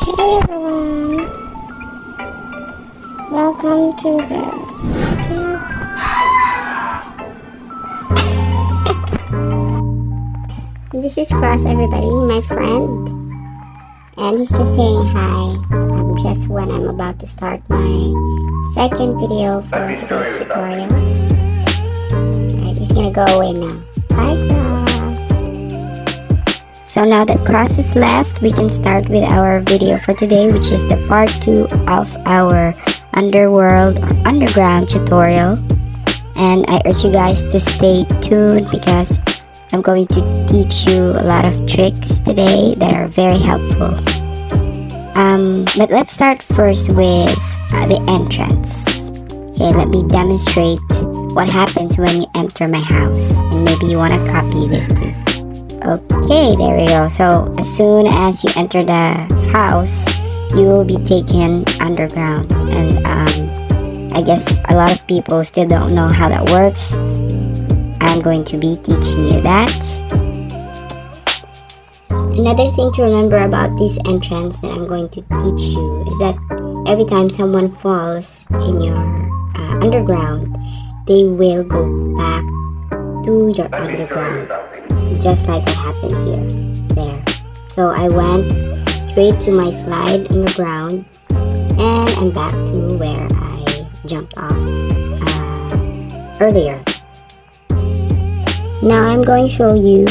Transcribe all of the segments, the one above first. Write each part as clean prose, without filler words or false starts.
Hey everyone, welcome to this again. This is Cross, everybody, my friend, and he's just saying hi. Just when I'm about to start my second video for today's tutorial. Alright, he's gonna go away now. Bye, Cross. So now that Cross is left, we can start with our video for today, which is the part 2 of our Underworld or Underground tutorial. And I urge you guys to stay tuned because I'm going to teach you a lot of tricks today that are very helpful. But let's start first with the entrance. Okay, let me demonstrate what happens when you enter my house, and maybe you want to copy this too. Okay, there we go. So as soon as you enter the house, you will be taken underground, and I guess a lot of people still don't know how that works. I'm going to be teaching you that. Another thing to remember about this entrance that I'm going to teach you is that every time someone falls in your underground, they will go back to your underground, just like what happened here. There. So I went straight to my slide underground, and I'm back to where I jumped off earlier. Now I'm going to show you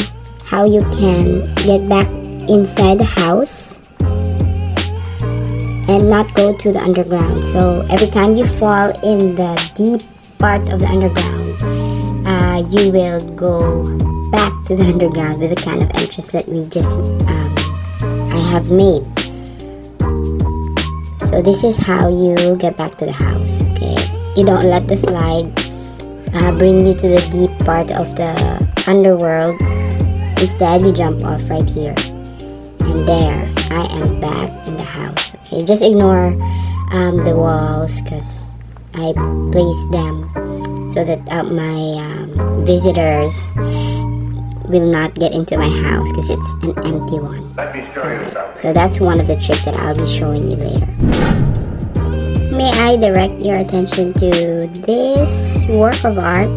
how you can get back inside the house and not go to the underground. So every time you fall in the deep part of the underground, you will go back to the underground with the kind of entrance that we just I have made. So this is how you get back to the house. Okay, you don't let the slide bring you to the deep part of the underworld. Instead, you jump off right here, and there I am back in the house. Okay, just ignore the walls because I placed them so that my visitors will not get into my house because it's an empty one. Right. So that's one of the tricks that I'll be showing you later. May I direct your attention to this work of art?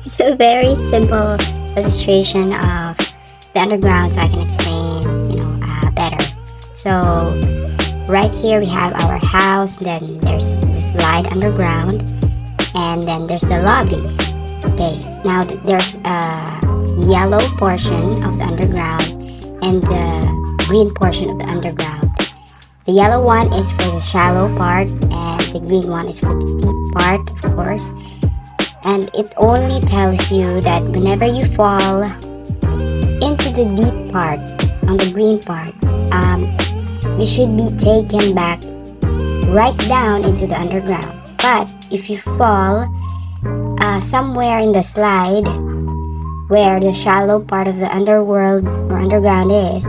It's a very simple illustration of the underground, so I can explain, better. So right here we have our house, then there's the slide underground, and then there's the lobby. Okay, now there's a yellow portion of the underground and the green portion of the underground. The yellow one is for the shallow part, and the green one is for the deep part, of course. And it only tells you that whenever you fall into the deep part, on the green part, you should be taken back right down into the underground. But if you fall somewhere in the slide where the shallow part of the underworld or underground is,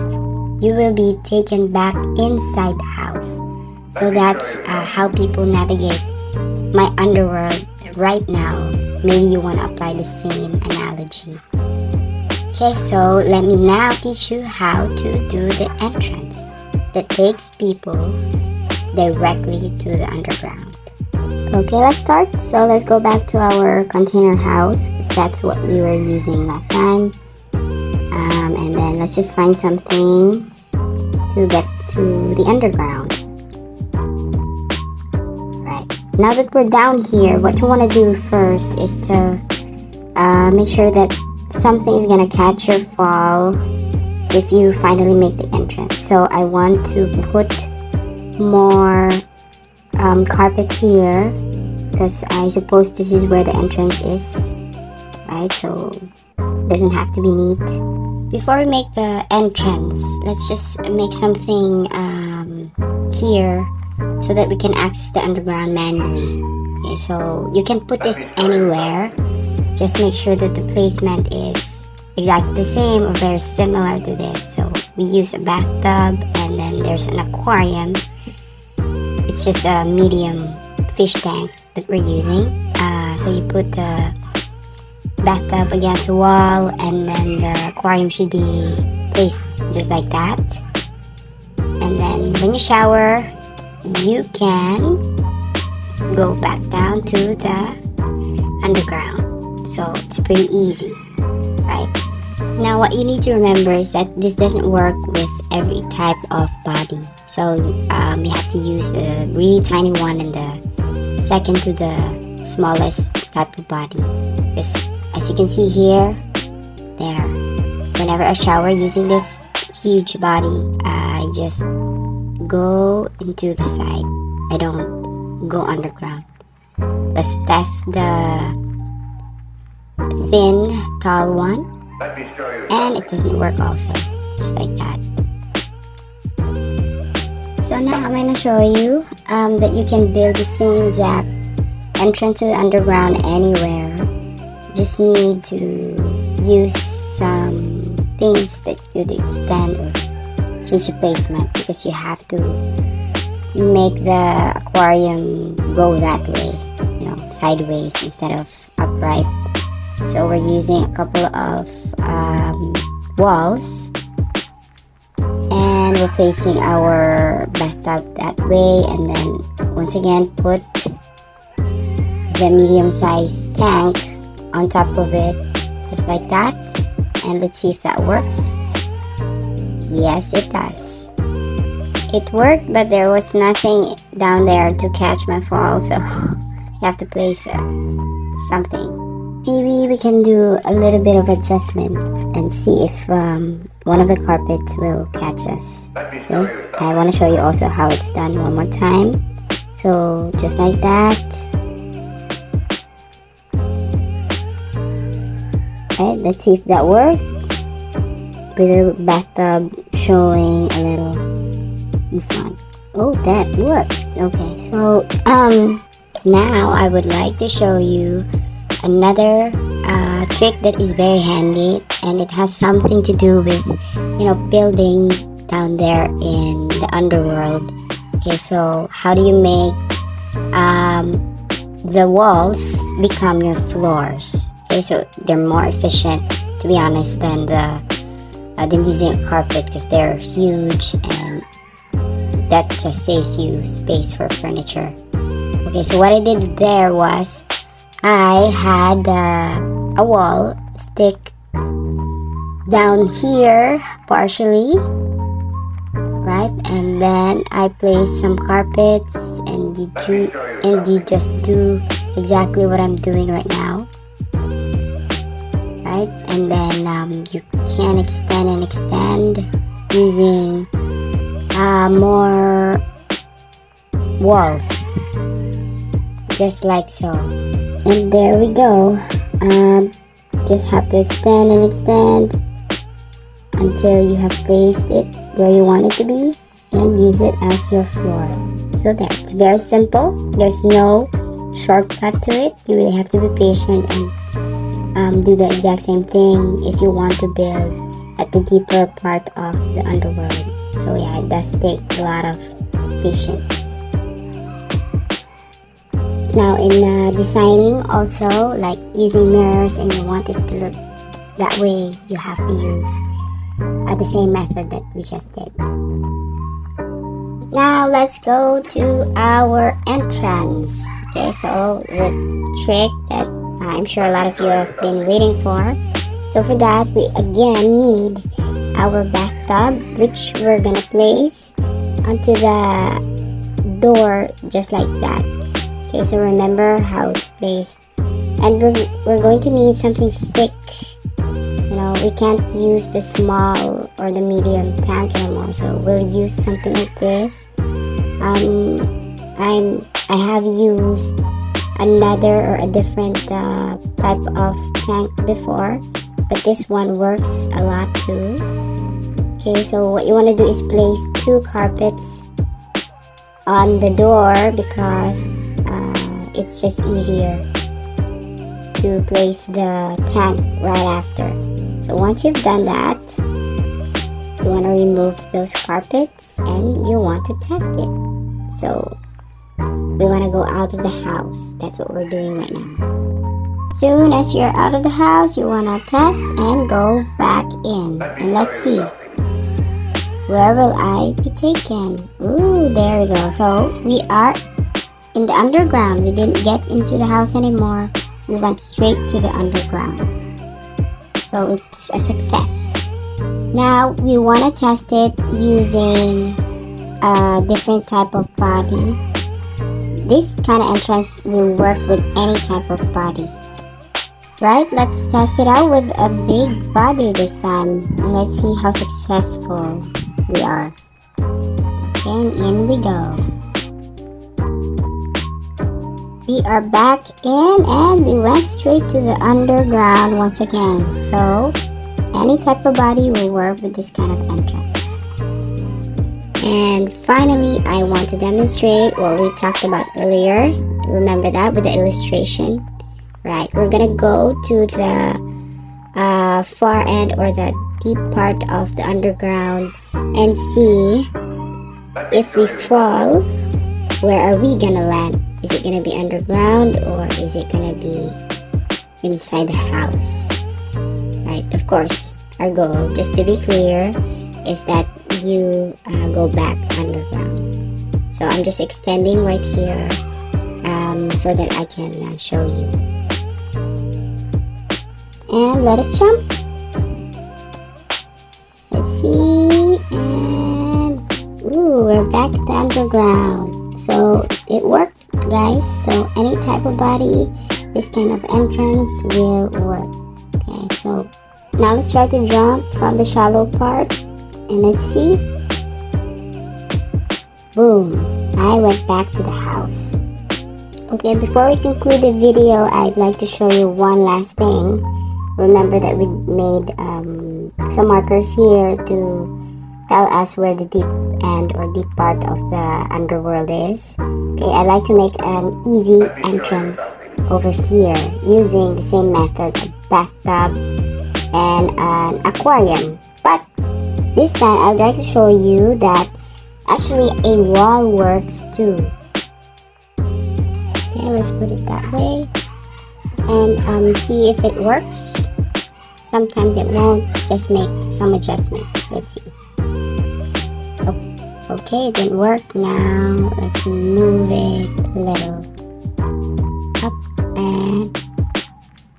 you will be taken back inside the house. So that's how people navigate my underworld right now. Maybe you want to apply the same analogy. Okay, so let me now teach you how to do the entrance that takes people directly to the underground. Okay, let's start. So let's go back to our container house because that's what we were using last time. And then let's just find something to get to the underground. Right. Now that we're down here, what you want to do first is to make sure that something is going to catch your fall if you finally make the entrance. So I want to put more carpet here because I suppose this is where the entrance is, right? So it doesn't have to be neat. Before we make the entrance, let's just make something here so that we can access the underground manually. Okay, so you can put this anywhere. Just make sure that the placement is exactly the same or very similar to this. So we use a bathtub, and then there's an aquarium. It's just a medium fish tank that we're using. So you put the bathtub against the wall, and then the aquarium should be placed just like that. And And then when you shower, you can go back down to the underground. So it's pretty easy, right? Now what you need to remember is that this doesn't work with every type of body. So you have to use the really tiny one and the second to the smallest type of body. Because as you can see here, there, whenever I shower using this huge body, I just go into the side. I don't go underground. Let's test the thin, tall one, and it doesn't work also, just like that. So now I'm going to show you that you can build the same exact entrance to the underground anywhere. Just need to use some things that could extend or change the placement, because you have to make the aquarium go that way, sideways instead of upright. So we're using a couple of walls, and we're placing our bathtub that way, and then once again put the medium-sized tank on top of it, just like that. And let's see if that works. Yes, it does. It worked, but there was nothing down there to catch my fall, so you have to place something. Maybe we can do a little bit of adjustment and see if one of the carpets will catch us. Okay? I want to show you also how it's done one more time. So just like that. Okay, let's see if that works. With the bathtub showing a little in front. Oh, that worked. Okay, so now I would like to show you another trick that is very handy, and it has something to do with building down there in the underworld. Okay, so how do you make the walls become your floors? Okay, so they're more efficient, to be honest, than using a carpet, because they're huge and that just saves you space for furniture. Okay, so what I did there was I had a wall stick down here partially, right? And then I placed some carpets, and you just do exactly what I'm doing right now, right? And then you can extend and extend using more walls, just like so. And there we go. Just have to extend and extend until you have placed it where you want it to be, and use it as your floor. So there, it's very simple. There's no shortcut to it. You really have to be patient and do the exact same thing if you want to build at the deeper part of the underworld. So yeah, it does take a lot of patience. Now in designing also, like using mirrors and you want it to look that way, you have to use the same method that we just did. Now let's go to our entrance. Okay, so the trick that I'm sure a lot of you have been waiting for. So for that, we again need our bathtub, which we're gonna place onto the door just like that. Okay, so remember how it's placed. And we're going to need something thick. We can't use the small or the medium tank anymore, so we'll use something like this. I have used another or a different type of tank before, but this one works a lot too. Okay, so what you want to do is place 2 carpets on the door, because it's just easier to place the tank right after. So once you've done that, you want to remove those carpets and you want to test it. So we want to go out of the house. That's what we're doing right now. As soon as you're out of the house, you want to test and go back in. And let's see. Where will I be taken? Ooh, there we go. So we are in the underground. We didn't get into the house anymore. We went straight to the underground. So it's a success. Now we want to test it using a different type of body. This kind of entrance will work with any type of body. Right, let's test it out with a big body this time. And let's see how successful we are. Okay, and in we go. We are back in and we went straight to the underground once again. So any type of body will work with this kind of entrance. And finally, I want to demonstrate what we talked about earlier. Remember that with the illustration? Right, we're gonna go to the far end or the deep part of the underground and see if we fall, where are we gonna land? Is it gonna be underground or is it gonna be inside the house? Right, of course, our goal, just to be clear, is that you go back underground. So I'm just extending right here so that I can show you. And let us jump. Let's see. And ooh, we're back to underground. So it worked, guys. So any type of body, this kind of entrance will work. Okay, so now let's try to jump from the shallow part. And let's see. Boom. I went back to the house. Okay, before we conclude the video, I'd like to show you one last thing. Remember that we made some markers here to tell us where the deep end or deep part of the underworld is. Okay, I like to make an easy entrance over here using the same method, a bathtub and an aquarium. But this time I'd like to show you that actually a wall works too. Okay, let's put it that way and see if it works. Sometimes it won't. Just make some adjustments. Let's see. Oh, okay, it didn't work. Now let's move it a little up and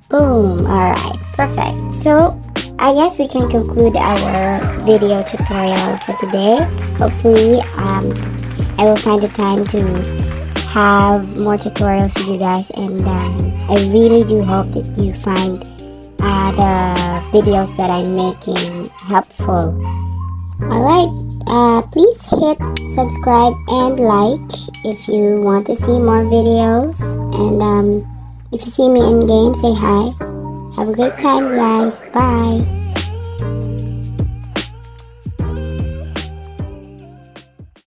boom. Alright, perfect. So I guess we can conclude our video tutorial for today. Hopefully I will find the time to have more tutorials with you guys, and I really do hope that you find the videos that I'm making helpful. Alright, please hit subscribe and like if you want to see more videos, and if you see me in game, say hi. Have a great time, guys. Bye.